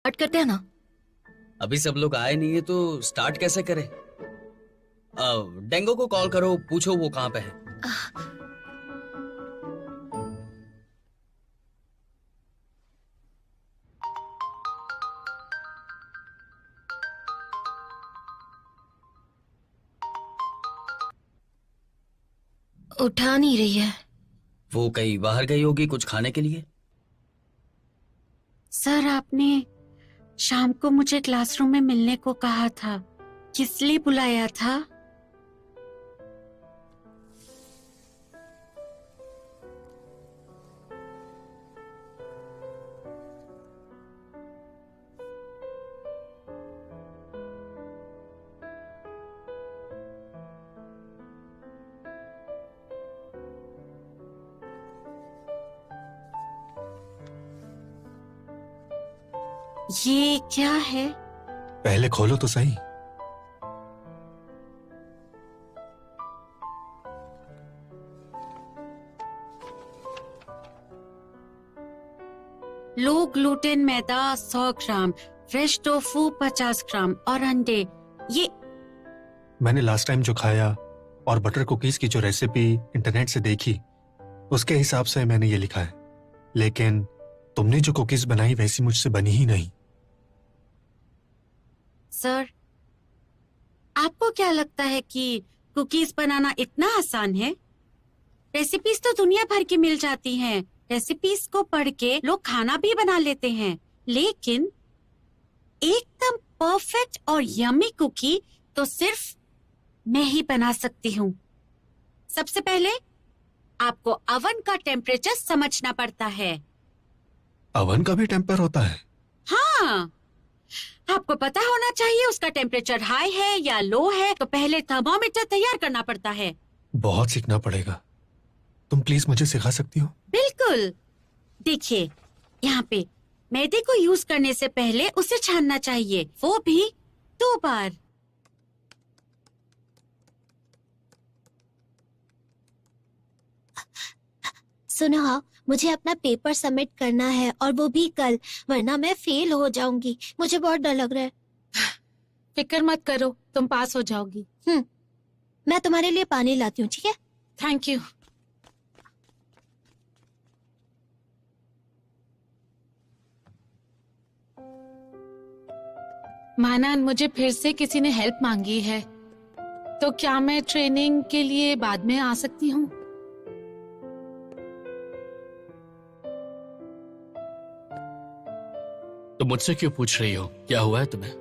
Start करते हैं ना। अभी सब लोग आए नहीं है तो स्टार्ट कैसे करें? डेंगो को कॉल करो, पूछो वो कहाँ पे है। उठा नहीं रही है। वो कहीं बाहर गई होगी कुछ खाने के लिए। सर, आपने शाम को मुझे क्लासरूम में मिलने को कहा था। किस लिए बुलाया था? ये क्या है? पहले खोलो तो सही। लो ग्लूटेन मैदा 100 ग्राम, फ्रेश टोफू 50 ग्राम और अंडे। ये मैंने लास्ट टाइम जो खाया और बटर कुकीज की जो रेसिपी इंटरनेट से देखी, उसके हिसाब से मैंने ये लिखा है। लेकिन तुमने जो कुकीज बनाई वैसी मुझसे बनी ही नहीं। सर, आपको क्या लगता है कि कुकीज बनाना इतना आसान है? रेसिपीज तो दुनिया भर की मिल जाती हैं। रेसिपीज को पढ़ के लोग खाना भी बना लेते हैं, लेकिन एकदम परफेक्ट और यम्मी कुकी तो सिर्फ मैं ही बना सकती हूँ। सबसे पहले आपको अवन का टेम्परेचर समझना पड़ता है। अवन का भी टेम्पर होता है? हाँ, आपको पता होना चाहिए उसका टेम्परेचर हाई है या लो है। तो पहले थर्मोमीटर तैयार करना पड़ता है। बहुत सीखना पड़ेगा। तुम प्लीज मुझे सिखा सकती हो? बिल्कुल। देखिए, यहाँ पे मैदे को यूज करने से पहले उसे छानना चाहिए, वो भी 2 बार। सुनो हाँ, मुझे अपना पेपर सबमिट करना है और वो भी कल, वरना मैं फेल हो जाऊंगी। मुझे बहुत डर लग रहा है। फिक्र मत करो, तुम पास हो जाओगी। मैं तुम्हारे लिए पानी लाती हूँ, ठीक है? Thank you. मानन, मुझे फिर से किसी ने हेल्प मांगी है, तो क्या मैं ट्रेनिंग के लिए बाद में आ सकती हूँ? तो मुझसे क्यों पूछ रही हो? क्या हुआ है तुम्हें?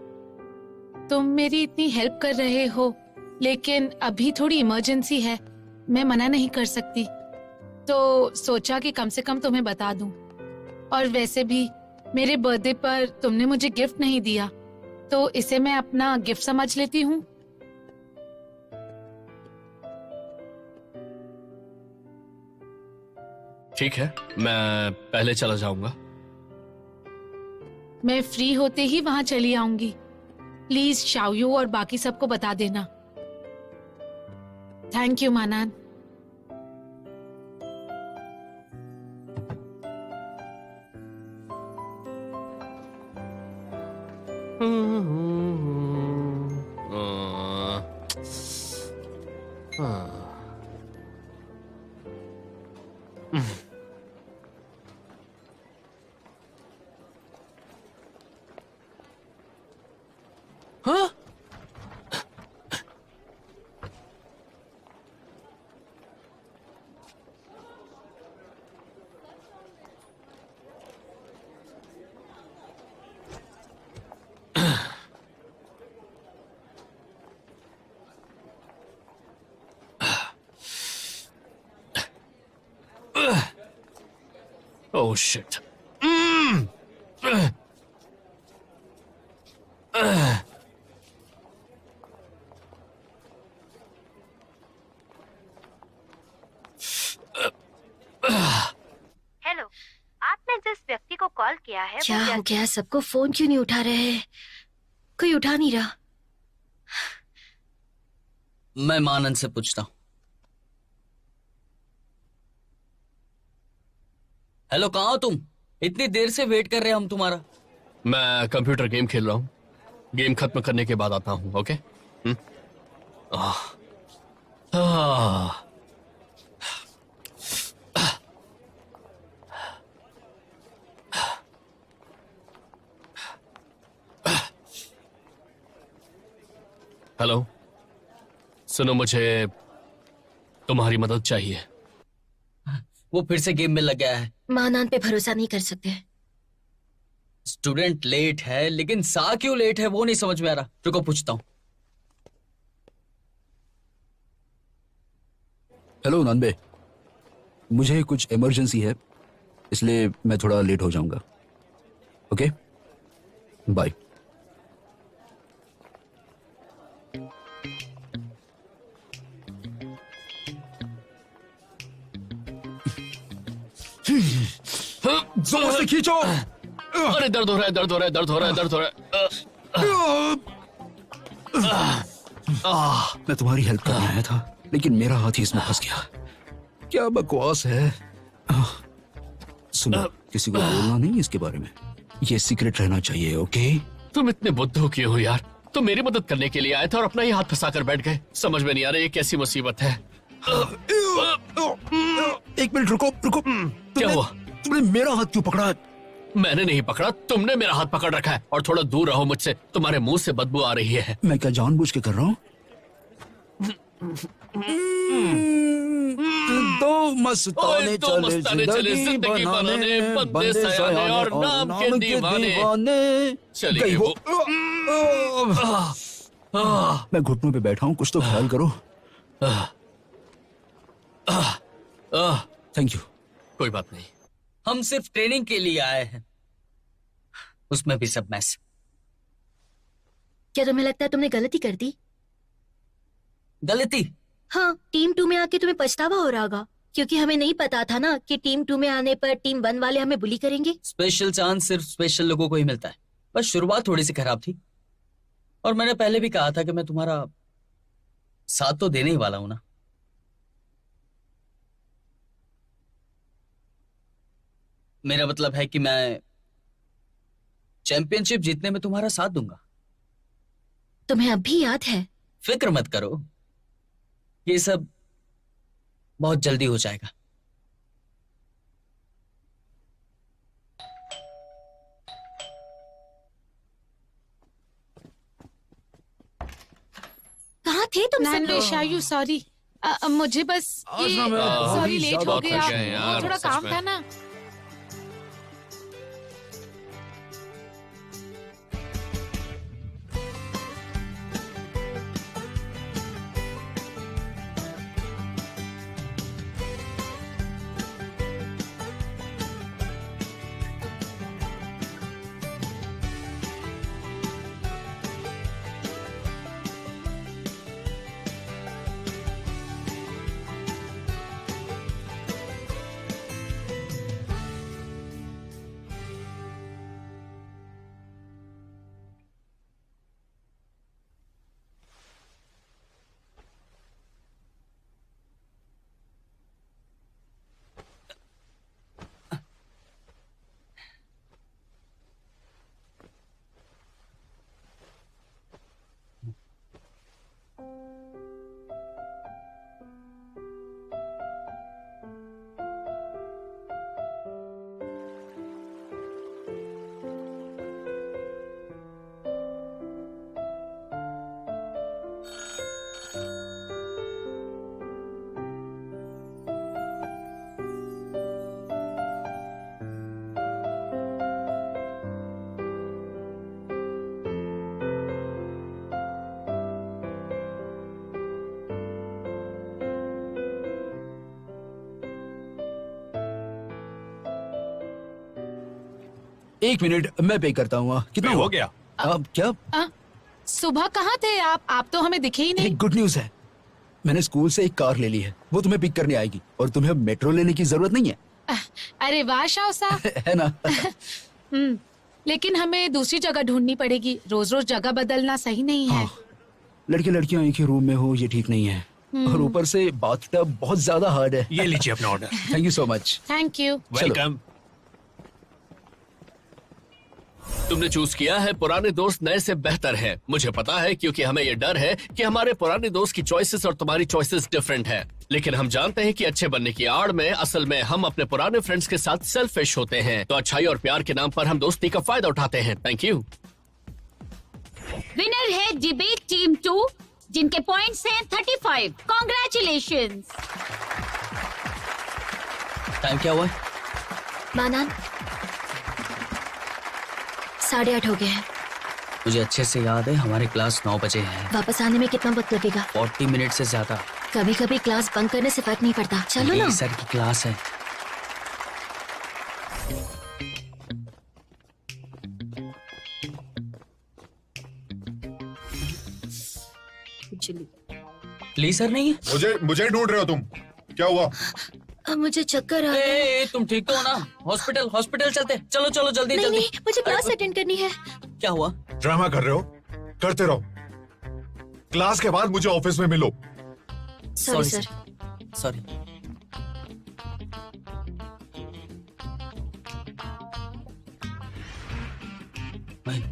तुम मेरी इतनी हेल्प कर रहे हो, लेकिन अभी थोड़ी इमरजेंसी है, मैं मना नहीं कर सकती। तो सोचा कि कम से कम तुम्हें बता दूं। और वैसे भी मेरे बर्थडे पर तुमने मुझे गिफ्ट नहीं दिया, तो इसे मैं अपना गिफ्ट समझ लेती हूँ। ठीक है, मैं पहले चला जाऊंगा। मैं फ्री होते ही वहां चली आऊंगी। प्लीज शाओयू और बाकी सबको बता देना। थैंक यू मानन। हाँ? Oh shit. हेलो, आपने जिस व्यक्ति को कॉल किया है क्या वो हो व्यक्ति गया? सबको फोन क्यों नहीं उठा रहे हैं? कोई उठा नहीं रहा। मैं मानन से पूछता हूँ। हेलो, कहाँ हो तुम? इतनी देर से वेट कर रहे हैं हम तुम्हारा। मैं कंप्यूटर गेम खेल रहा हूँ, गेम खत्म करने के बाद आता हूँ। ओके? हेलो, सुनो, मुझे तुम्हारी मदद चाहिए। वो फिर से गेम में लग गया है। मानान पे भरोसा नहीं कर सकते। स्टूडेंट लेट है, लेकिन सा क्यों लेट है वो नहीं समझ में आ रहा। रुको पूछता हूँ। हेलो नानबे, मुझे कुछ इमरजेंसी है, इसलिए मैं थोड़ा लेट हो जाऊंगा। Okay, bye. जोर से खींचो। अरे दर्द हो रहा है, दर्द हो रहा है, दर्द हो रहा है, दर्द हो रहा है। मैं तुम्हारी हेल्प करने आया था, लेकिन मेरा हाथ ही इसमें फंस गया। क्या बकवास है। सुनो, किसी को बोलना नहीं इसके बारे में, ये सीक्रेट रहना चाहिए। ओके? तुम इतने बुद्धू क्यों हो यार? तुम मेरी मदद करने के लिए आए थे और अपना ही हाथ फंसा कर बैठ गए। समझ में नहीं आ रहा ये कैसी मुसीबत है। एक मिनट रुको रुको। क्या हुआ? तुमने मेरा हाथ क्यों पकड़ा? मैंने नहीं पकड़ा, तुमने मेरा हाथ पकड़ रखा है। और थोड़ा दूर रहो मुझसे, तुम्हारे मुंह से बदबू आ रही है। मैं क्या जानबूझ के कर रहा हूँ? दो मस्ताने चले जिंदगी बनाने, बंदे सयाने और नाम के दीवाने। चली गई गई वो। मैं घुटनों पे बैठा हूँ, कुछ तो ख्याल करो। Thank you. कोई बात नहीं। हम सिर्फ ट्रेनिंग के लिए आए हैं, उसमें भी सब मैस। क्या तुम्हें लगता है तुमने गलती कर दी? गलती? हाँ, टीम 2 में आके तुम्हें पछतावा हो रहा होगा, क्योंकि हमें नहीं पता था ना कि टीम 2 में आने पर टीम 1 वाले हमें बुली करेंगे। स्पेशल चांस सिर्फ स्पेशल लोगों को ही मिलता है। बस शुरुआत थोड़ी सी खराब थी, और मैंने पहले भी कहा था कि मैं तुम्हारा साथ तो देने ही वाला हूं ना। मेरा मतलब है कि मैं चैंपियनशिप जीतने में तुम्हारा साथ दूंगा। तुम्हें अब भी याद है? फिक्र मत करो, ये सब बहुत जल्दी हो जाएगा। कहाँ थे तुम सब नानवे लोग? शायू सॉरी, मुझे बस आज ना मैं सॉरी बहुत लेट ज्यादा हो थक गया। गए यार, थोड़ा सच काम में। था ना। एक मिनट, मैं पे करता हूँ। कितना हो हुआ? गया? अब क्या? सुबह कहाँ थे आप? आप तो हमें दिखे ही नहीं। एक गुड न्यूज है, मैंने स्कूल से एक कार ले ली है, वो तुम्हें पिक करने आएगी और तुम्हें अब मेट्रो लेने की जरूरत नहीं है। अरे वाह शाह साहब। है ना? लेकिन हमें दूसरी जगह ढूंढनी पड़ेगी, रोज रोज जगह बदलना सही नहीं है। हाँ, लड़के लड़कियां एक ही रूम में हो ये ठीक नहीं है, और ऊपर से बाथटब बहुत ज्यादा हार्ड है। ये लीजिए अपना order. Thank you so much. Thank you. Welcome. तुमने चूज किया है पुराने दोस्त नए से बेहतर है। मुझे पता है क्योंकि हमें ये डर है कि हमारे पुराने दोस्त की चॉइसेस और तुम्हारी चॉइसेस डिफरेंट है। लेकिन हम जानते हैं कि अच्छे बनने की आड़ में असल में हम अपने पुराने फ्रेंड्स के साथ सेल्फिश होते हैं। तो अच्छाई और प्यार के नाम पर हम दोस्ती का फायदा उठाते हैं। Thank you. विनर है डिबेट टीम 2 जिनके पॉइंट्स हैं 35। कॉन्ग्रेचुलेशंस। टाइम क्या हुआ है? मानान 8:30 हो गए हैं। मुझे अच्छे से याद है हमारी क्लास 9 बजे है। वापस आने में कितना वक्त लगेगा? 40 मिनट से ज्यादा। कभी कभी क्लास बंक करने से फर्क नहीं पड़ता। चलो ना। सर की क्लास है। प्लीज सर नहीं है। मुझे ढूंढ रहे हो तुम? क्या हुआ? मुझे चक्कर आ रहा है। तुम ठीक तो हो ना? हॉस्पिटल चलते। चलो चलो जल्दी नहीं जल्दी। नहीं, मुझे क्लास अटेंड करनी है। क्या हुआ? ड्रामा कर रहे हो? करते रहो। क्लास के बाद मुझे ऑफिस में मिलो। Sorry sir. सॉरी।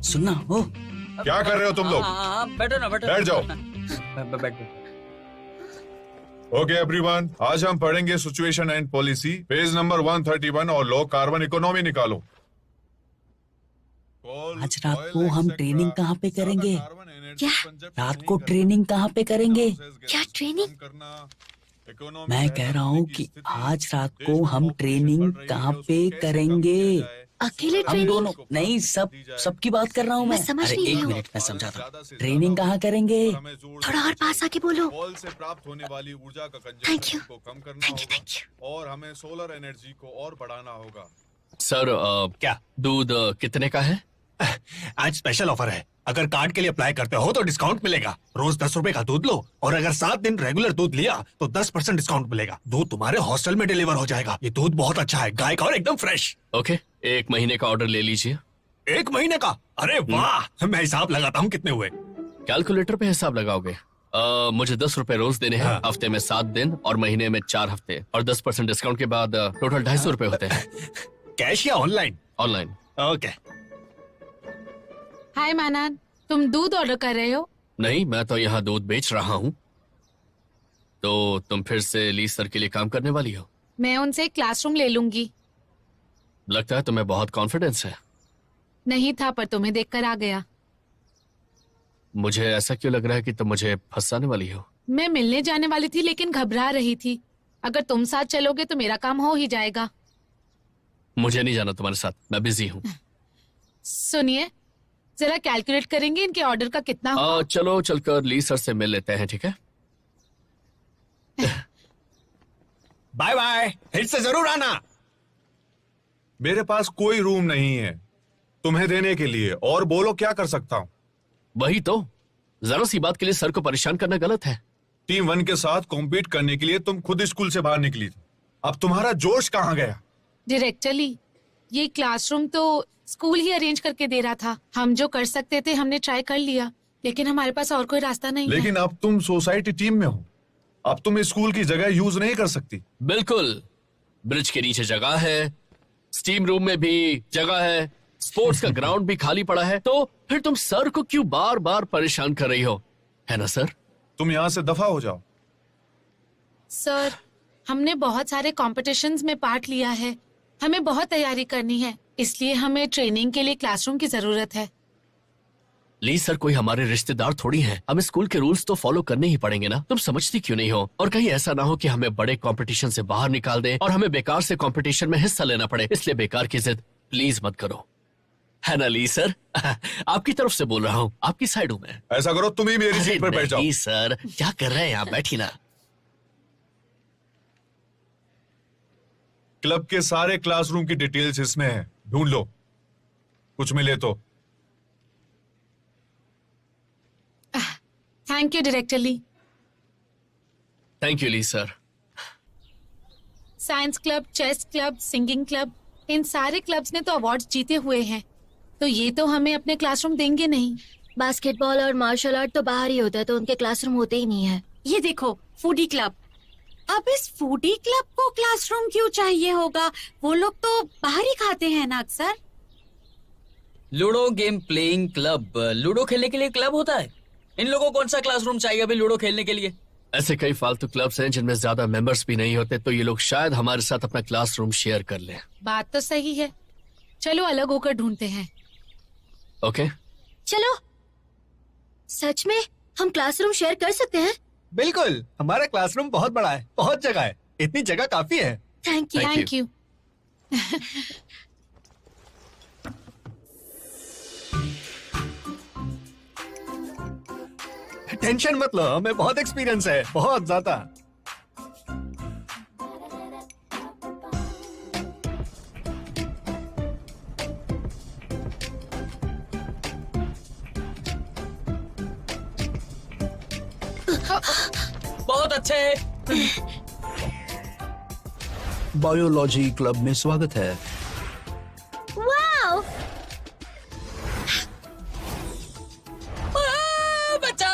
सुनना हो। क्या कर रहे हो तुम लोग? बैठो ना बैठो। बैठ जाओ। बैठो। ओके एवरीवन, आज हम पढ़ेंगे situation and policy, page number 131 और लो कार्बन इकोनॉमी निकालो। आज रात को हम ट्रेनिंग कहाँ पे करेंगे? क्या? रात को ट्रेनिंग कहाँ पे करेंगे? क्या ट्रेनिंग? मैं कह रहा हूँ कि आज रात को हम ट्रेनिंग कहाँ पे करेंगे? अकेले हम ट्रेनिंग? दोनों नहीं, सबकी बात कर रहा हूँ मैं। मैं समझ अरे नहीं एक रही हूँ। मिनट मैं समझाता हूँ। ट्रेनिंग कहाँ करेंगे? थोड़ा और पास आके बोलो। कॉल से प्राप्त होने वाली ऊर्जा का Thank you. कंजम्पशन को कम करना थैंक यू होगा थैंक यू। और हमें सोलर एनर्जी को और बढ़ाना होगा। सर क्या? दूध कितने का है? आज स्पेशल ऑफर है। अगर कार्ड के लिए अप्लाई करते हो तो डिस्काउंट मिलेगा। रोज 10 रुपए का दूध लो और अगर 7 दिन रेगुलर दूध लिया तो 10% डिस्काउंट मिलेगा। दूध तुम्हारे हॉस्टल में डिलीवर हो जाएगा। ये दूध बहुत अच्छा है, गाय का और एकदम फ्रेश। ओके, 1 महीने का ऑर्डर ले लीजिए। 1 महीने का? अरे वाह, मैं हिसाब लगाता हूँ कितने हुए। कैलकुलेटर पे हिसाब लगाओगे? मुझे 10 रुपए रोज देने हैं। हाँ। हफ्ते में 7 दिन और महीने में 4 हफ्ते और 10% डिस्काउंट के बाद टोटल 250 रुपए होते हैं। कैश या ऑनलाइन? ऑनलाइन। ओके। हाय मानान, तुम दूध ऑर्डर कर रहे हो? नहीं, मैं तो यहाँ दूध बेच रहा हूँ। तो तुम फिर से ली सर के लिए काम करने वाली हो? मैं उनसे क्लासरूम ले लूंगी। लगता है तुम्हें बहुत कॉन्फिडेंस है। नहीं था पर तुम्हें देखकर आ गया। मुझे ऐसा क्यों लग रहा है कि तुम मुझे फंसाने वाली हो? मैं मिलने जाने वाली थी लेकिन घबरा रही थी। अगर तुम साथ चलोगे तो मेरा काम हो ही जाएगा। मुझे नहीं जाना तुम्हारे साथ, मैं बिजी हूँ। सुनिए, जरा कैलकुलेट करेंगे इनके ऑर्डर का कितना हुआ? चलो चलकर ली सर से मिल लेते हैं, ठीक है? बाय बाय, फिर से जरूर आना। मेरे पास कोई रूम नहीं है तुम्हें देने के लिए, और बोलो क्या कर सकता हूँ? वही तो, जरा सी बात के लिए सर को परेशान करना गलत है। टीम 1 के साथ कॉम्पीट करने के लिए तुम खुद स्कूल से बाहर निकली थी। अब तुम्हारा जोश कहाँ गया? डायरेक्टली, ये क्लासरूम तो स्कूल ही अरेंज करके दे रहा था। हम जो कर सकते थे हमने ट्राई कर लिया, लेकिन हमारे पास और कोई रास्ता नहीं है। लेकिन अब तुम सोसाइटी टीम में हो, अब तुम स्कूल की जगह यूज नहीं कर सकती। बिल्कुल, ब्रिज के नीचे जगह है, स्टीम रूम में भी जगह है, स्पोर्ट्स का ग्राउंड भी खाली पड़ा है। तो फिर तुम सर को क्यों बार बार परेशान कर रही हो, है ना सर? तुम यहाँ से दफा हो जाओ। सर, हमने बहुत सारे कॉम्पिटिशन्स में पार्ट लिया है, हमें बहुत तैयारी करनी है, इसलिए हमें ट्रेनिंग के लिए क्लासरूम की जरूरत है। ली सर कोई हमारे रिश्तेदार थोड़ी हैं, हमें स्कूल के रूल्स तो फॉलो करने ही पड़ेंगे ना। तुम समझती क्यों नहीं हो? और कहीं ऐसा ना हो कि हमें बड़े कंपटीशन से बाहर निकाल दें और हमें बेकार से कंपटीशन में हिस्सा लेना पड़े। इसलिए बेकार की जिद प्लीज मत करो, है ना ली सर? आपकी तरफ से बोल रहा हूँ, आपकी साइड हूँ मैं। ऐसा करो, तुम ही मेरी सीट पर बैठ जाओ। ली सर, क्या कर रहे हैं यहाँ, बैठी ना। क्लब के सारे क्लासरूम की डिटेल्स इसमें है, ढूंढ लो, कुछ मिले तो। Thank you director Li. Thank you Li sir. Science club, chess club, singing club, इन सारे क्लब्स ने तो अवार्ड्स जीते हुए हैं, तो ये तो हमें अपने क्लासरूम देंगे नहीं। बास्केटबॉल और मार्शल आर्ट तो बाहर ही होता है, तो उनके क्लासरूम होते ही नहीं है। ये देखो, फूडी क्लब। अब इस फूडी क्लब को क्लासरूम क्यों चाहिए होगा? वो लोग तो बाहर ही खाते हैं ना अक्सर। Ludo game playing club. Ludo खेलने के लिए क्लब होता है? इन लोगों को कौन सा क्लासरूम चाहिए अभी लूडो खेलने के लिए? ऐसे कई फालतू क्लब्स हैं जिनमें ज्यादा मेंबर्स भी नहीं होते, तो ये लोग शायद हमारे साथ अपना क्लासरूम शेयर कर लें। बात तो सही है, चलो अलग होकर ढूंढते हैं। ओके चलो। सच में हम क्लासरूम शेयर कर सकते हैं? बिल्कुल, हमारा क्लासरूम बहुत बड़ा है, बहुत जगह है, इतनी जगह काफी है। Thank you. Thank you. Tension मत लो, हमें बहुत एक्सपीरियंस है, बहुत ज्यादा। बहुत अच्छे है। बायोलॉजी क्लब में स्वागत है। वाओ! बचाओ!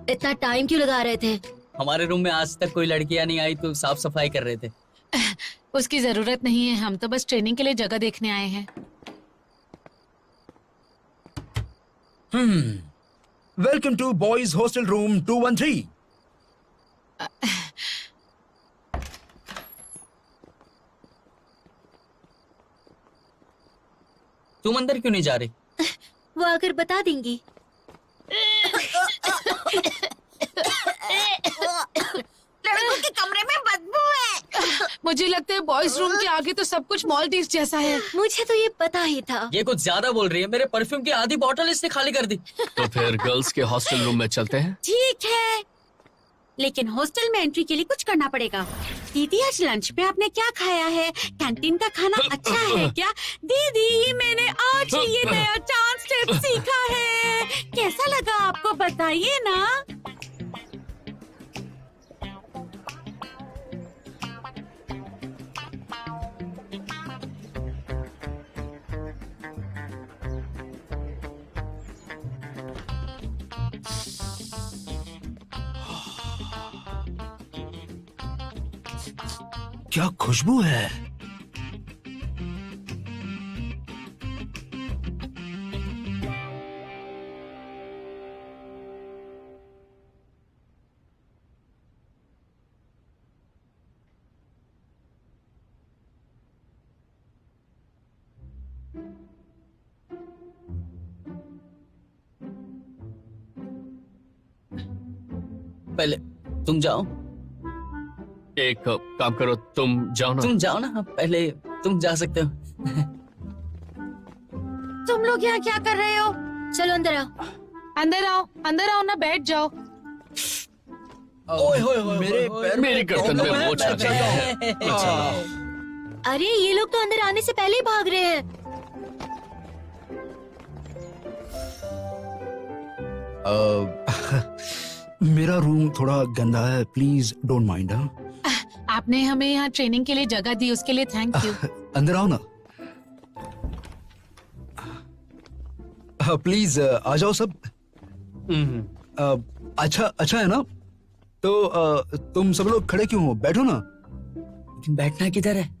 इतना टाइम क्यों लगा रहे थे? हमारे रूम में आज तक कोई लड़कियां नहीं आई तो साफ सफाई कर रहे थे। उसकी जरूरत नहीं है, हम तो बस ट्रेनिंग के लिए जगह देखने आए हैं। Welcome to boys hostel room 213। तुम अंदर क्यों नहीं जा रही? वो आकर बता देंगी। लड़कों के कमरे में बदबू है। मुझे लगता है बॉयज रूम के आगे तो सब कुछ मॉलडीव्स जैसा है। मुझे तो ये पता ही था। ये कुछ ज्यादा बोल रही है, मेरे परफ्यूम की आधी बोतल इसने खाली कर दी। तो फिर गर्ल्स के हॉस्टल रूम में चलते हैं। ठीक है, लेकिन हॉस्टल में एंट्री के लिए कुछ करना पड़ेगा। दीदी, आज लंच पे आपने क्या खाया है? कैंटीन का खाना अच्छा है क्या? दीदी, मैंने आज ही ये नया डांस स्टेप सीखा है, कैसा लगा आपको बताइए ना। क्या खुशबू है। पहले तुम जाओ। एक काम करो, तुम जाओ ना। तुम जाओ ना, पहले तुम जा सकते हो। तुम लोग यहाँ क्या कर रहे हो? चलो अंदर आओ। अंदर आओ, अंदर आओ ना, बैठ जाओ। ओए होए होए, मेरे होए, पैर मेरी गर्दन में होए, मोच आ गई है। अरे ये लोग तो अंदर आने से पहले ही भाग रहे हैं। मेरा रूम थोड़ा गंदा है, प्लीज डोंट माइंड। आपने हमें यहाँ ट्रेनिंग के लिए जगह दी, उसके लिए थैंक यू। अंदर आओ ना। प्लीज आ जाओ सब। अच्छा है ना? तो तुम सब लोग खड़े क्यों हो? बैठो ना। बैठना किधर है?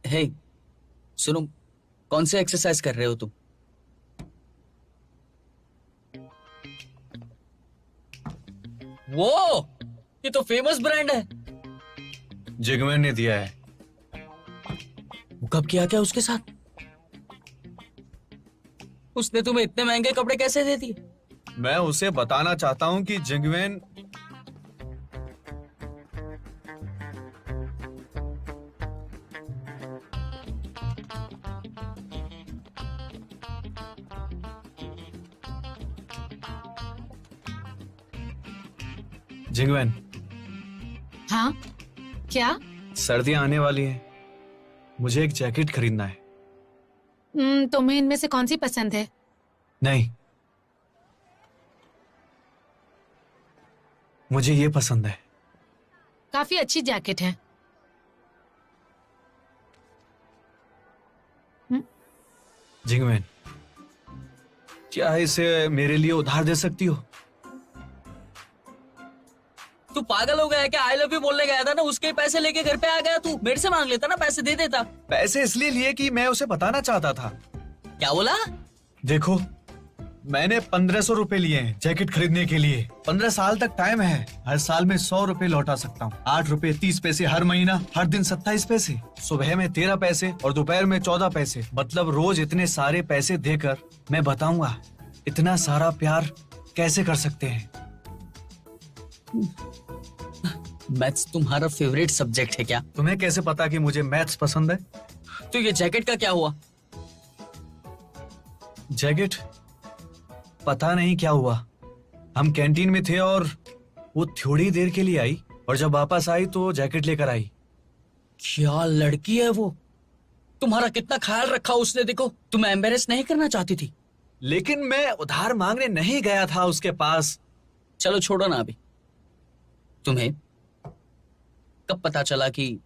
हे, सुनो, कौन से एक्सरसाइज कर रहे हो तुम? वो ये तो फेमस ब्रांड है। जिगमैन ने दिया है। वो कब किया क्या उसके साथ? उसने तुम्हें इतने महंगे कपड़े कैसे दे दिए? मैं उसे बताना चाहता हूँ कि जिगमैन हाँ, क्या? सर्दियां आने वाली हैं, मुझे एक जैकेट खरीदना है। तुम्हें इनमें से कौन सी पसंद है? नहीं, मुझे ये पसंद है। काफी अच्छी जैकेट है। जिंगवेन, क्या इसे मेरे लिए उधार दे सकती हो? तू पागल हो गया है क्या? आई लव यू बोलने गया था ना, उसके पैसे लेके घर पे आ गया तू। मेरे से मांग लेता ना, पैसे दे देता। पैसे इसलिए लिए कि मैं उसे बताना चाहता था। क्या बोला? देखो, मैंने 1500 रुपए लिए हैं जैकेट खरीदने के लिए। 15 साल तक टाइम है, हर साल में 100 रुपए लौटा सकता हूँ। 8 रुपए 30 पैसे हर महीना, हर दिन 27 पैसे, सुबह में 13 पैसे और दोपहर में 14 पैसे। मतलब रोज इतने सारे पैसे देकर मैं बताऊंगा इतना सारा प्यार कैसे कर सकते हैं। मैथ्स तुम्हारा फेवरेट सब्जेक्ट है क्या? तुम्हें कैसे पता कि मुझे मैथ्स पसंद है? तो ये जैकेट का क्या हुआ? जैकेट पता नहीं क्या हुआ। हम कैंटीन में थे और वो थोड़ी देर के लिए आई, और जब वापस आई तो जैकेट लेकर आई। क्या लड़की है वो? तुम्हारा कितना ख्याल रखा उसने। देखो, तुम्हें एम्बेरेस नहीं करना चाहती थी। लेकिन मैं उधार मांगने नहीं गया था उसके पास। चलो छोड़ो ना अभी। तुम्हें कब पता चला कि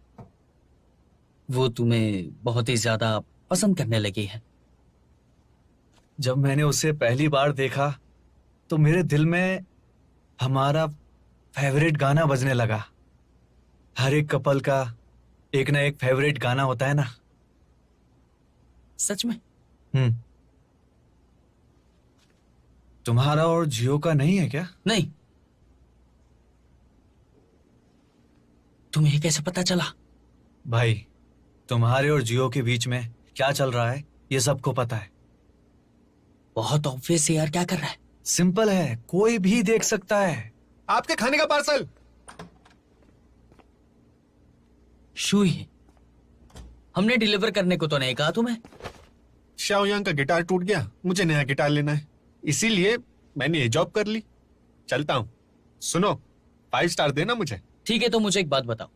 वो तुम्हें बहुत ही ज्यादा पसंद करने लगी है? जब मैंने उसे पहली बार देखा तो मेरे दिल में हमारा फेवरेट गाना बजने लगा। हर एक कपल का एक ना एक फेवरेट गाना होता है ना। सच में? तुम्हारा और जियो का नहीं है क्या? नहीं। तुम्हें ये कैसे पता चला? भाई, तुम्हारे और जियो के बीच में क्या चल रहा है ये सबको पता है। बहुत ऑब्वियस है यार, क्या कर रहा है? सिंपल है, कोई भी देख सकता है। आपके खाने का पार्सल। शुई है। हमने डिलीवर करने को तो नहीं कहा तुम्हें। शाओयांग का गिटार टूट गया, मुझे नया गिटार लेना है, इसीलिए मैंने ये जॉब कर ली। चलता हूँ। सुनो, 5 स्टार देना मुझे। ठीक है, तो मुझे एक बात बताओ,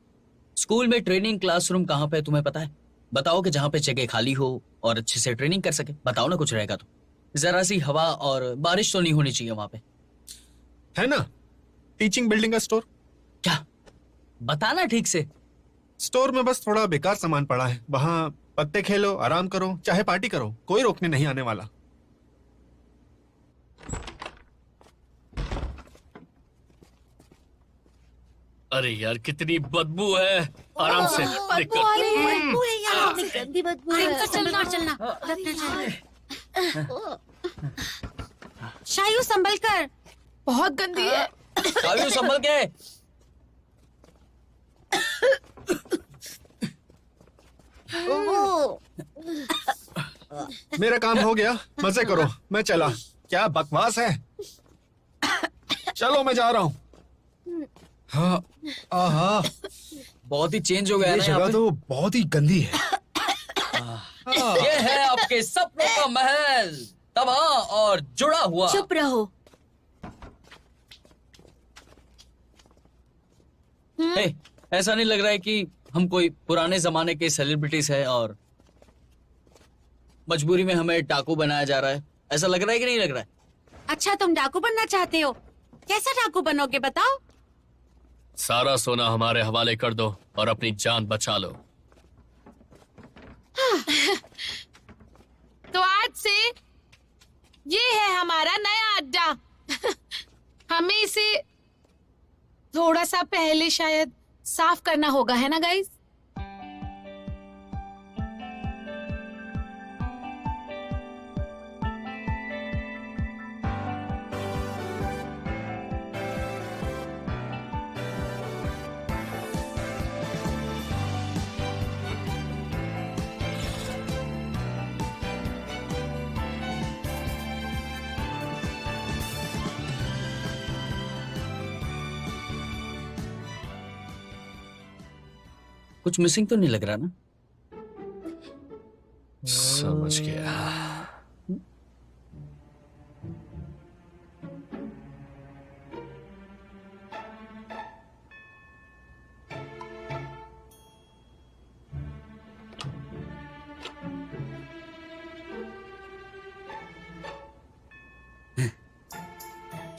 स्कूल में ट्रेनिंग क्लासरूम कहाँ पे तुम्हें पता है? बताओ कि जहाँ पे जगह खाली हो और अच्छे से ट्रेनिंग कर सके। बताओ ना, कुछ रहेगा तो। जरा सी हवा और बारिश तो नहीं होनी चाहिए वहां पे। है ना टीचिंग बिल्डिंग का स्टोर? क्या? बताना ठीक से। स्टोर में बस थोड़ा बेकार सामान पड़ा है, वहां पत्ते खेलो, आराम करो, चाहे पार्टी करो, कोई रोकने नहीं आने वाला। अरे यार, कितनी बदबू है। आराम से बदबू आ रही है, बदबू है यहाँ पे, गंदी बदबू है। चलना चलना शायू संभल कर। बहुत गंदी है। शायू संभल के। मेरा काम हो गया, मजे करो, मैं चला। क्या बकवास है। चलो मैं जा रहा हूँ। हाँ, आहा, बहुत ही चेंज हो गया ये ना यहाँ जगह पे। तो बहुत ही गंदी है। ये है आपके सपनों का महल, तबाह और जुड़ा हुआ। चुप रहो। हे, ऐसा नहीं लग रहा है कि हम कोई पुराने जमाने के सेलिब्रिटीज हैं और मजबूरी में हमें डाकू बनाया जा रहा है? ऐसा लग रहा है कि नहीं लग रहा है? अच्छा, तुम डाकू बनना चाहते हो? कैसा डाकू बनोगे बताओ? सारा सोना हमारे हवाले कर दो और अपनी जान बचा लो। तो आज से ये है हमारा नया अड्डा। हमें इसे थोड़ा सा पहले शायद साफ करना होगा, है ना गाइस? कुछ मिसिंग तो नहीं लग रहा ना? समझ गया।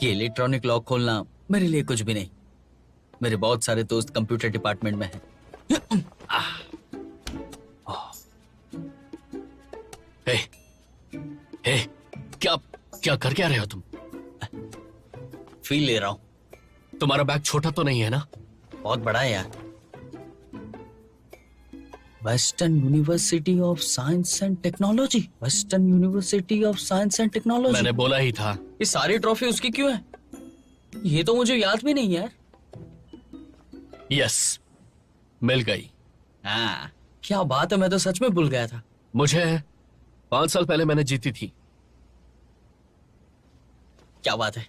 ये इलेक्ट्रॉनिक लॉक खोलना मेरे लिए कुछ भी नहीं। मेरे बहुत सारे दोस्त कंप्यूटर डिपार्टमेंट में हैं। हे, हे, क्या क्या कर क्या रहे हो तुम? फील ले रहा हूं। तुम्हारा बैग छोटा तो नहीं है ना? बहुत बड़ा है यार। Western university of science and technology. Western university of science and technology. मैंने बोला ही था। ये सारी ट्रॉफी उसकी क्यों है? ये तो मुझे याद भी नहीं यार। यस, मिल गई। हाँ, क्या बात है, मैं तो सच में भूल गया था। मुझे 5 साल पहले मैंने जीती थी। क्या बात है?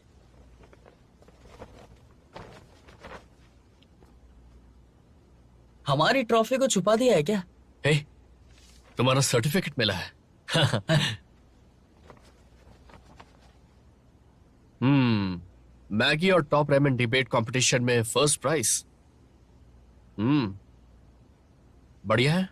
हमारी ट्रॉफी को छुपा दिया है क्या? हे, तुम्हारा सर्टिफिकेट मिला है। मैगी और टॉप रेमन डिबेट कंपटीशन में फर्स्ट प्राइज। बढ़िया है।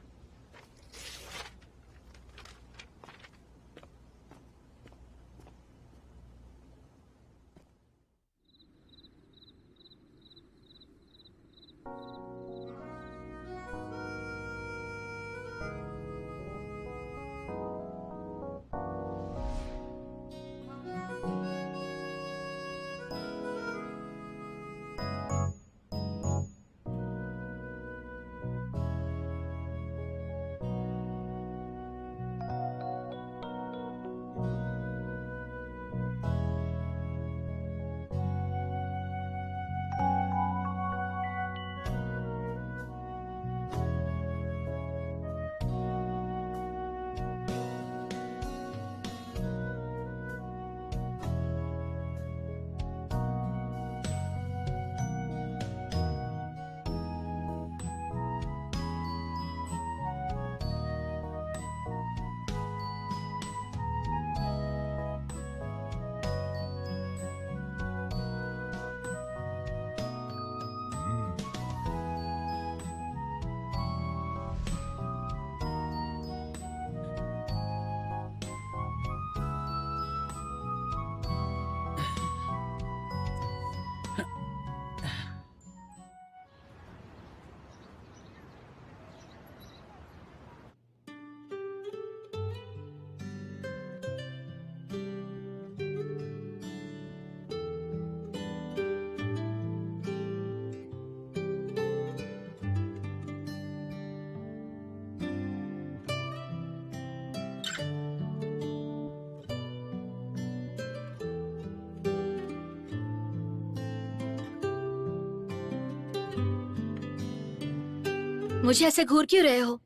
मुझे ऐसे घूर क्यों रहे हो?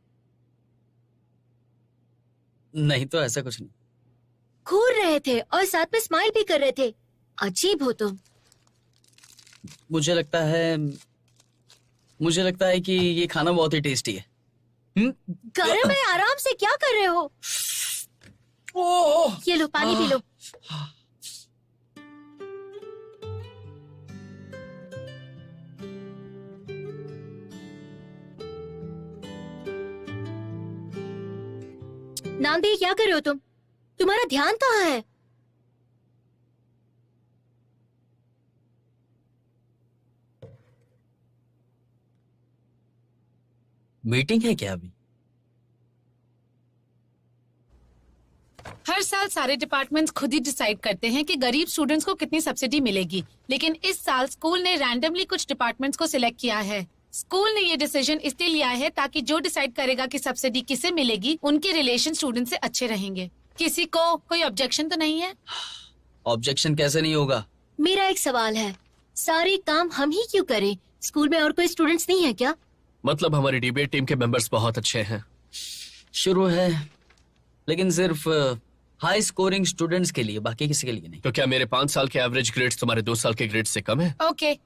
नहीं तो ऐसा कुछ नहीं। घूर रहे थे और साथ में स्माइल भी कर रहे थे। अजीब हो तुम। मुझे लगता है कि ये खाना बहुत ही टेस्टी है। गरम है, आराम से क्या कर रहे हो? ये लो, पानी पी लो। नांदी, क्या कर रहे हो तुम? तुम्हारा ध्यान कहाँ है? मीटिंग है क्या अभी? हर साल सारे डिपार्टमेंट्स खुद ही डिसाइड करते हैं कि गरीब स्टूडेंट्स को कितनी सब्सिडी मिलेगी, लेकिन इस साल स्कूल ने रैंडमली कुछ डिपार्टमेंट्स को सिलेक्ट किया है। स्कूल ने ये डिसीजन इसलिए लिया है ताकि जो डिसाइड करेगा कि सब्सिडी किसे मिलेगी, उनके रिलेशन स्टूडेंट से अच्छे रहेंगे। किसी को कोई ऑब्जेक्शन तो नहीं है? ऑब्जेक्शन कैसे नहीं होगा? मेरा एक सवाल है, सारे काम हम ही क्यों करें? स्कूल में और कोई स्टूडेंट्स नहीं है क्या? मतलब हमारी डिबेट टीम के मेंबर्स बहुत अच्छे हैं। शुरू है, लेकिन सिर्फ हाई स्कोरिंग स्टूडेंट्स के लिए, बाकी किसी के लिए नहीं। तो क्या मेरे 5 साल के एवरेज ग्रेड्स तुम्हारे 2 साल के ग्रेड्स से कम है? ओके,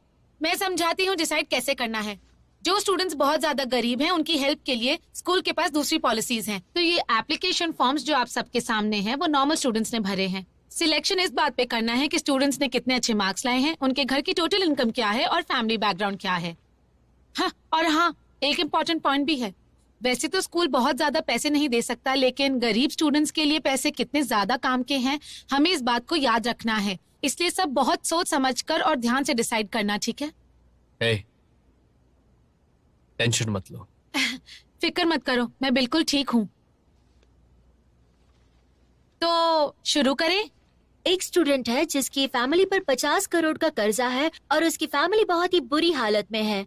मैं समझाती हूँ डिसाइड कैसे करना है। जो स्टूडेंट्स बहुत ज्यादा गरीब हैं, उनकी हेल्प के लिए स्कूल के पास दूसरी पॉलिसीज हैं। तो ये एप्लीकेशन फॉर्म्स जो आप सबके सामने हैं, वो नॉर्मल स्टूडेंट्स ने भरे हैं। सिलेक्शन इस बात पे करना है कि स्टूडेंट्स ने कितने अच्छे मार्क्स लाए हैं, उनके घर की टोटल इनकम क्या है और फैमिली बैकग्राउंड क्या है। हाँ, एक इम्पोर्टेंट पॉइंट भी है। वैसे तो स्कूल बहुत ज्यादा पैसे नहीं दे सकता, लेकिन गरीब स्टूडेंट्स के लिए पैसे कितने ज्यादा काम के हैं, हमें इस बात को याद रखना है। इसलिए सब बहुत सोच समझकर और ध्यान से डिसाइड करना, ठीक है? टेंशन मत लो। फिक्र मत करो, मैं बिल्कुल ठीक हूँ। तो शुरू करें? एक स्टूडेंट है जिसकी फैमिली पर 50 करोड़ का कर्जा है और उसकी फैमिली बहुत ही बुरी हालत में है।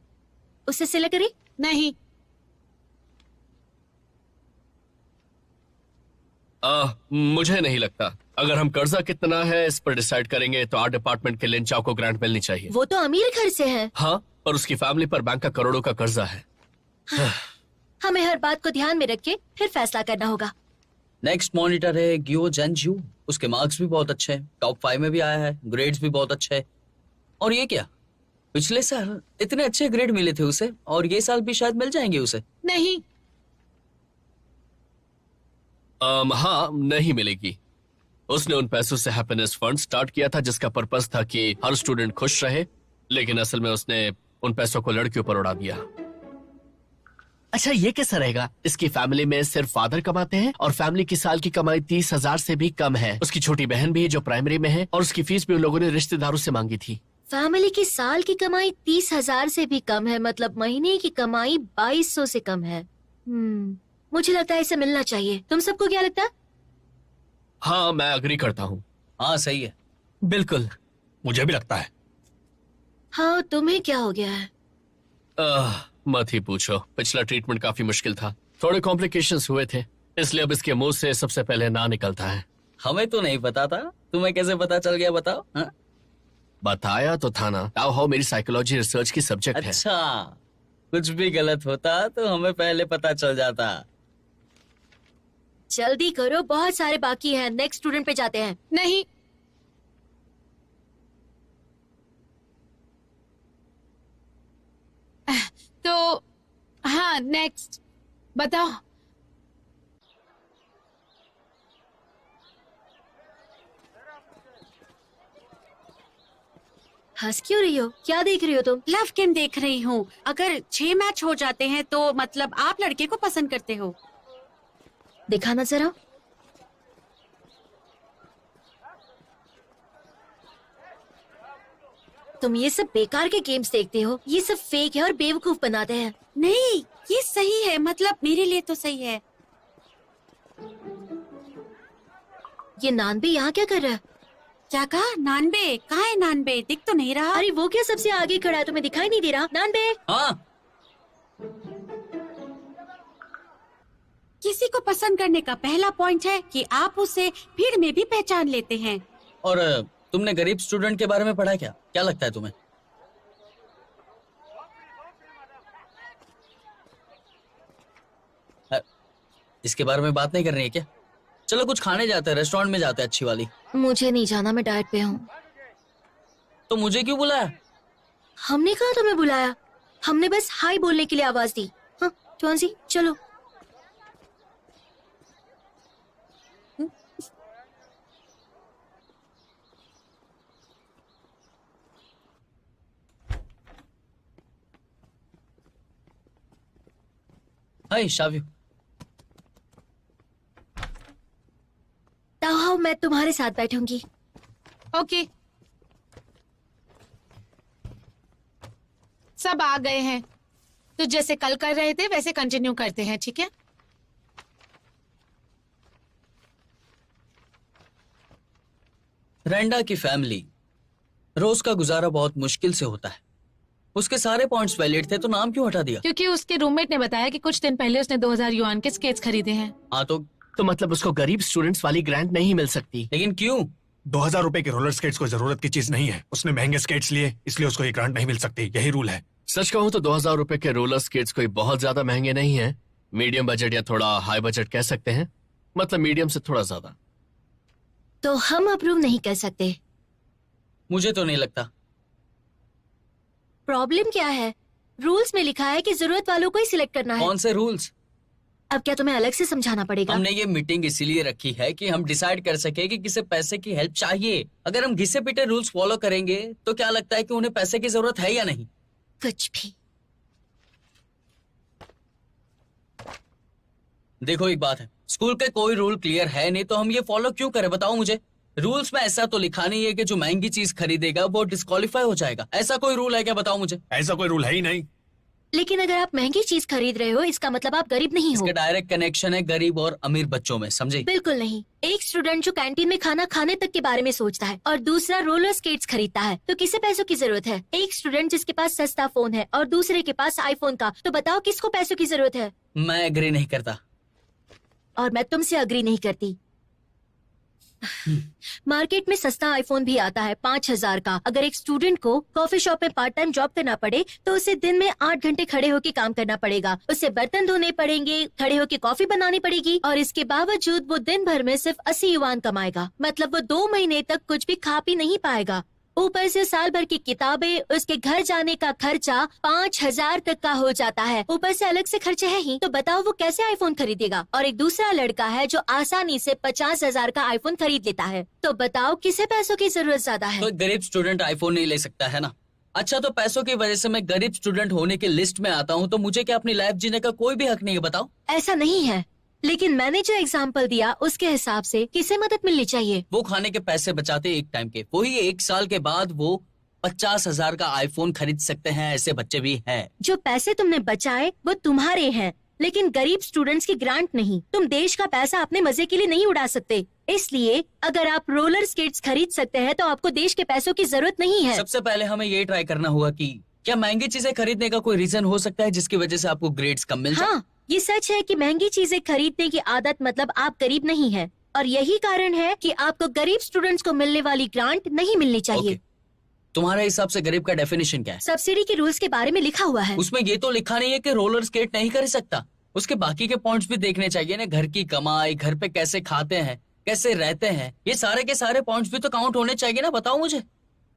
उसे सिलेक्ट करें? नहीं। मुझे नहीं लगता। अगर हम कर्जा कितना है इस पर डिसाइड करेंगे तो आर्ट डिपार्टमेंट के लिन चाओ को ग्रांट मिलनी चाहिए। वो तो अमीर घर से है। हाँ, पर उसकी फैमिली पर बैंक का करोड़ों का कर्जा है। हमें हर बात को ध्यान में रख के फिर फैसला करना होगा। नेक्स्ट मॉनिटर है ग्यो जेनजू। उसके मार्क्स भी बहुत अच्छे हैं, टॉप 5 में भी आया है, ग्रेड्स भी बहुत अच्छे हैं। और ये क्या, पिछले साल इतने अच्छे ग्रेड मिले थे उसे और ये साल भी शायद मिल जाएंगे उसे। नहीं। हाँ, नहीं मिलेगी। उसने उन पैसों से हैप्पीनेस फंड स्टार्ट किया था जिसका पर्पस था कि हर स्टूडेंट खुश रहे, लेकिन असल में उसने उन पैसों को लड़कियों पर उड़ा दिया। अच्छा, ये कैसा रहेगा? इसकी फैमिली में सिर्फ फादर कमाते हैं और फैमिली की साल की कमाई 30,000 से भी कम है। उसकी छोटी बहन भी है जो प्राइमरी में है और उसकी फीस भी उन लोगों ने रिश्तेदारों से मांगी थी। फैमिली की साल की कमाई 30,000 से भी कम है, मतलब महीने की कमाई 2200 से कम है। मुझे लगता है इसे मिलना चाहिए। तुम सबको क्या लगता है? हाँ, मैं अग्री करता हूँ। हाँ, सही है। बिल्कुल, मुझे भी लगता है। हाँ, तुम्हें क्या हो गया है? मत ही पूछो। पिछला ट्रीटमेंट काफी मुश्किल था, थोड़े कॉम्प्लिकेशंस हुए थे, इसलिए अब इसके मुंह से सबसे पहले ना निकलता है। हमें तो नहीं पता था, तुम्हें कैसे पता चल गया बताओ? हाँ? बताया तो था ना। ताओ हाउ मेरी साइकोलॉजी रिसर्च की सब्जेक्ट है। अच्छा, कुछ भी गलत होता तो हमें पहले पता चल जाता। जल्दी करो, बहुत सारे बाकी हैं। नेक्स्ट स्टूडेंट पे जाते हैं। नहीं। तो हाँ, नेक्स्ट बताओ। हंस क्यों रही हो? क्या देख रही हो तुम? लव गेम देख रही हूँ। अगर 6 मैच हो जाते हैं तो मतलब आप लड़के को पसंद करते हो। दिखाना जरा। तुम ये सब बेकार के गेम्स देखते हो, ये सब फेक है और बेवकूफ बनाते हैं। नहीं, ये सही है, मतलब मेरे लिए तो सही है। ये नानबे यहाँ क्या कर रहा है? क्या कहा? नानबे? कहाँ है नानबे? दिख तो नहीं रहा। अरे वो क्या सबसे आगे खड़ा है, तुम्हें दिखाई नहीं दे रहा? नानबे। हाँ। किसी को पसंद करने का पहला पॉइंट है कि आप उसे भीड़ में भी पहचान लेते हैं। और तुमने गरीब स्टूडेंट के बारे में पढ़ा क्या? क्या लगता है तुम्हें? इसके बारे में बात नहीं करनी है क्या? चलो कुछ खाने जाते हैं, रेस्टोरेंट में जाते हैं अच्छी वाली। मुझे नहीं जाना, मैं डाइट पे हूँ। तो मुझे क्यों बुलाया? हमने कहा तुम्हें बुलाया, हमने बस हाय बोलने के लिए आवाज दी। हाँ, ट्वांसी चलो। हाय शाव्यू। ताओ, मैं तुम्हारे साथ बैठूंगी। ओके। सब आ गए हैं, तो जैसे कल कर रहे थे वैसे कंटिन्यू करते हैं, ठीक है? रेंडा की फैमिली रोज का गुजारा बहुत मुश्किल से होता है। उसके सारे पॉइंट्स वैलिड थे, तो नाम क्यों हटा दिया? क्योंकि उसके रूममेट ने बताया कि कुछ दिन पहले उसने 2000 युआन के स्केट्स खरीदे हैं। हाँ, तो मतलब उसको गरीब स्टूडेंट्स वाली ग्रांट नहीं मिल सकती। लेकिन क्यों? 2000 रुपए के रोलर स्केट्स कोई जरूरत की चीज नहीं है। उसने महंगे स्केट्स लिए, इसलिए उसको ये ग्रांट नहीं मिल सकती। यही रूल है। सच कहूँ तो 2000 रुपए के रोलर स्केट्स कोई बहुत ज्यादा महंगे नहीं है। मीडियम बजट या थोड़ा हाई बजट कह सकते हैं, मतलब मीडियम से थोड़ा ज्यादा। तो हम अप्रूव नहीं कर सकते। मुझे तो नहीं लगता। प्रॉब्लम क्या है? रूल्स में लिखा है कि जरूरत वालों को ही सिलेक्ट करना है। कौन से रूल्स? अब क्या तुम्हें अलग से समझाना पड़ेगा? हमने ये मीटिंग इसीलिए रखी है कि हम डिसाइड कर सके कि किसे पैसे की हेल्प चाहिए। अगर हम घिसे पिटे रूल्स फॉलो करेंगे तो क्या लगता है कि उन्हें पैसे की जरूरत है या नहीं? कुछ भी। देखो, एक बात है, स्कूल के कोई रूल क्लियर है नहीं तो हम ये फॉलो क्यों करें? बताओ मुझे। रूल्स में ऐसा तो लिखा नहीं है कि जो महंगी चीज खरीदेगा वो डिस्क्वालीफाई हो जाएगा। ऐसा कोई रूल है क्या, बताओ मुझे। ऐसा कोई रूल है ही नहीं। लेकिन अगर आप महंगी चीज खरीद रहे हो इसका मतलब आप गरीब नहीं हो। इसके डायरेक्ट कनेक्शन है गरीब और अमीर बच्चों में, समझे? बिल्कुल नहीं। एक स्टूडेंट जो कैंटीन में खाना खाने तक के बारे में सोचता है और दूसरा रोलर स्केट्स खरीदता है, तो किसे पैसों की जरूरत है? एक स्टूडेंट जिसके पास सस्ता फोन है और दूसरे के पास आईफोन का, तो बताओ किसको पैसों की जरूरत है? मैं एग्री नहीं करता। और मैं तुमसे अग्री नहीं करती। मार्केट में सस्ता आईफोन भी आता है 5,000 का। अगर एक स्टूडेंट को कॉफी शॉप में पार्ट टाइम जॉब करना पड़े तो उसे दिन में 8 घंटे खड़े होकर काम करना पड़ेगा। उसे बर्तन धोने पड़ेंगे, खड़े होकर कॉफी बनानी पड़ेगी और इसके बावजूद वो दिन भर में सिर्फ 80 युआन कमाएगा। मतलब वो 2 महीने तक कुछ भी खा पी नहीं पाएगा। ऊपर से साल भर की किताबें, उसके घर जाने का खर्चा 5,000 तक का हो जाता है। ऊपर से अलग से खर्चे है ही, तो बताओ वो कैसे आईफोन खरीदेगा? और एक दूसरा लड़का है जो आसानी से 50,000 का आईफोन खरीद लेता है। तो बताओ किसे पैसों की जरूरत ज्यादा है? तो एक गरीब स्टूडेंट आईफोन नहीं ले सकता है ना। अच्छा, तो पैसों की वजह से मैं गरीब स्टूडेंट होने की लिस्ट में आता हूँ, तो मुझे क्या अपनी लाइफ जीने का कोई भी हक नहीं है? बताओ। ऐसा नहीं है, लेकिन मैंने जो एग्जाम्पल दिया उसके हिसाब से किसे मदद मिलनी चाहिए? वो खाने के पैसे बचाते एक टाइम के, वही 1 साल के बाद वो 50,000 का आईफोन खरीद सकते हैं। ऐसे बच्चे भी हैं। जो पैसे तुमने बचाए वो तुम्हारे हैं, लेकिन गरीब स्टूडेंट्स की ग्रांट नहीं। तुम देश का पैसा अपने मजे के लिए नहीं उड़ा सकते। इसलिए अगर आप रोलर स्केट्स खरीद सकते हैं तो आपको देश के पैसों की जरूरत नहीं है। सबसे पहले हमें ये ट्राई करना होगा कि क्या महंगी चीजें खरीदने का कोई रीजन हो सकता है जिसकी वजह से आपको ग्रेड्स कम मिल जाए? हाँ, ये सच है कि महंगी चीजें खरीदने की आदत मतलब आप गरीब नहीं है, और यही कारण है कि आपको गरीब स्टूडेंट्स को मिलने वाली ग्रांट नहीं मिलनी चाहिए। तुम्हारे हिसाब से गरीब का डेफिनेशन क्या है? सब्सिडी के रूल्स के बारे में लिखा हुआ है। उसमें ये तो लिखा नहीं है कि रोलर स्केट नहीं कर सकता। उसके बाकी के पॉइंट्स भी देखने चाहिए ना। घर की कमाई, घर पे कैसे खाते हैं, कैसे रहते हैं, ये सारे के सारे पॉइंट्स भी तो काउंट होने चाहिए ना। बताओ मुझे।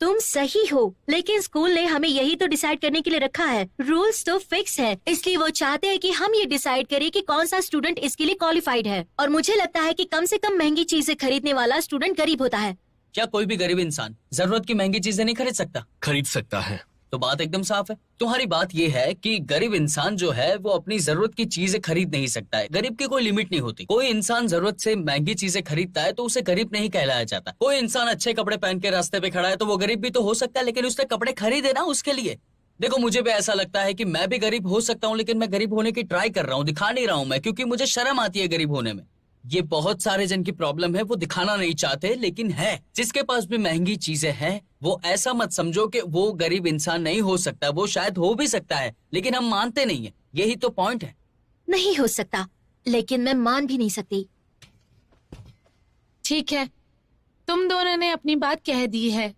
तुम सही हो, लेकिन स्कूल ने हमें यही तो डिसाइड करने के लिए रखा है। रूल्स तो फिक्स है, इसलिए वो चाहते हैं कि हम ये डिसाइड करें कि कौन सा स्टूडेंट इसके लिए क्वालिफाइड है। और मुझे लगता है कि कम से कम महंगी चीजें खरीदने वाला स्टूडेंट गरीब होता है। क्या कोई भी गरीब इंसान जरूरत की महंगी चीजें नहीं खरीद सकता? खरीद सकता है। तो बात एकदम साफ है। तुम्हारी बात ये है कि गरीब इंसान जो है वो अपनी जरूरत की चीजें खरीद नहीं सकता है। गरीब की कोई लिमिट नहीं होती। कोई इंसान जरूरत से महंगी चीजें खरीदता है तो उसे गरीब नहीं कहलाया जाता। कोई इंसान अच्छे कपड़े पहन के रास्ते पे खड़ा है तो वो गरीब भी तो हो सकता है, लेकिन उसने कपड़े खरीदे ना उसके लिए। देखो, मुझे भी ऐसा लगता है कि मैं भी गरीब हो सकता हूँ, लेकिन मैं गरीब होने की ट्राई कर रहा हूँ, दिखा नहीं रहा हूँ मैं, क्योंकि मुझे शर्म आती है गरीब होने में। ये बहुत सारे जन की प्रॉब्लम है, वो दिखाना नहीं चाहते, लेकिन है। जिसके पास भी महंगी चीजें हैं वो ऐसा मत समझो कि वो गरीब इंसान नहीं हो सकता। वो शायद हो भी सकता है, लेकिन हम मानते नहीं है। यही तो पॉइंट है। नहीं हो सकता, लेकिन मैं मान भी नहीं सकती। ठीक है, तुम दोनों ने अपनी बात कह दी है।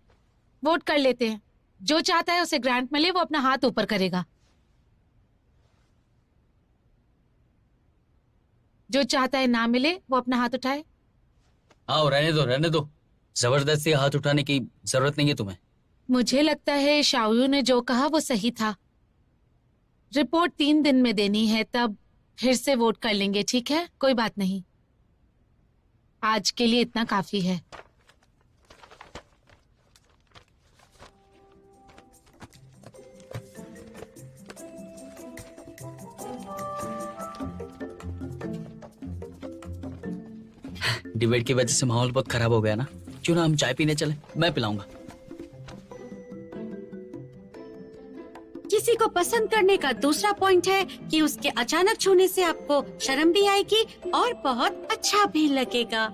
वोट कर लेते हैं। जो चाहता है उसे ग्रांट मिले वो अपना हाथ ऊपर करेगा। जो चाहता है ना मिले वो अपना हाथ उठाए। आओ, रहने दो रहने दो। जबरदस्ती हाथ उठाने की जरूरत नहीं है तुम्हें। मुझे लगता है शाओयू ने जो कहा वो सही था। रिपोर्ट 3 दिन में देनी है, तब फिर से वोट कर लेंगे। ठीक है, कोई बात नहीं। आज के लिए इतना काफी है। डिबेट की वजह से माहौल बहुत खराब हो गया ना। क्यों ना हम चाय पीने चले? मैं पिलाऊंगा। किसी को पसंद करने का दूसरा पॉइंट है कि उसके अचानक छूने से आपको शर्म भी आएगी और बहुत अच्छा भी लगेगा।